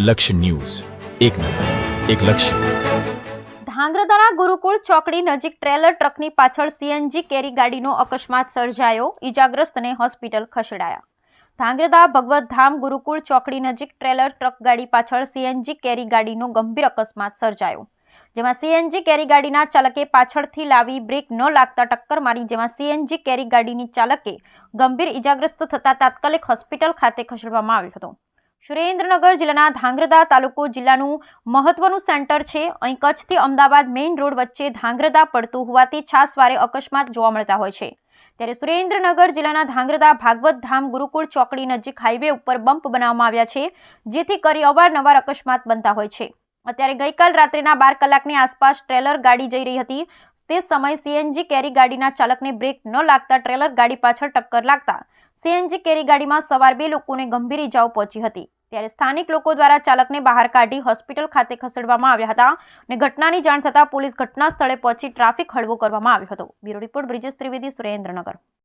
લક્ષ્ય ન્યૂઝ, એક નજર, એક લક્ષ્ય. ધાંગ્રધાના ગુરુકુળ ચોકડી નજીક ટ્રેલર ટ્રકની પાછળ સીએનજી કેરી ગાડીનો અકસ્માત સર્જાયો. ઈજાગ્રસ્તને હોસ્પિટલ ખસેડાયા. ધાંગ્રધા ભગવત ધામ ગુરુકુળ ચોકડી નજીક ટ્રેલર ટ્રક ગાડી પાછળ સીએનજી કેરી ગાડીનો ગંભીર અકસ્માત સર્જાયો, જેમાં સીએનજી કેરી ગાડીના ચાલકે પાછળથી લાવી બ્રેક ન લાગતા ટક્કર મારી, જેમાં સીએનજી કેરી ગાડીની ચાલકે ગંભીર ઈજાગ્રસ્ત થતા તાત્કાલિક હોસ્પિટલ ખાતે ખસેડવામાં આવ્યો હતો. સુરેન્દ્રનગર જિલ્લાના ધાંગ્રધા તાલુકો જિલ્લાનું મહત્વનું સેન્ટર છે. અહીં કચ્છથી અમદાવાદ મેઇન રોડ વચ્ચે ધાંગ્રધા પડતું હોવાથી છાસવારે અકસ્માત જોવા મળતા હોય છે. ત્યારે સુરેન્દ્રનગર જિલ્લાના ધાંગ્રધા ભાગવત ધામ ગુરુકુળ ચોકડી નજીક હાઈવે ઉપર બમ્પ બનાવવામાં આવ્યા છે, જેથી કરી અવારનવાર અકસ્માત બનતા હોય છે. અત્યારે ગઈકાલ રાત્રિના 12 કલાકની આસપાસ ટ્રેલર ગાડી જઈ રહી હતી. તે સમયે સીએનજી કેરી ગાડીના ચાલકને બ્રેક ન લાગતા ટ્રેલર ગાડી પાછળ ટક્કર લાગતા સીએનજી કેરી ગાડીમાં સવાર 2 લોકોને ગંભીર ઇજાઓ પહોંચી હતી. ત્યારે સ્થાનિક લોકો દ્વારા ચાલકને બહાર કાઢી હોસ્પિટલ ખાતે ખસેડવામાં આવ્યા હતા અને ઘટનાની જાણ થતાં પોલીસ ઘટના સ્થળે પહોંચી ટ્રાફિક હળવો કરવામાં આવ્યો હતો. Bureau report Brijesh Trivedi, Surendranagar.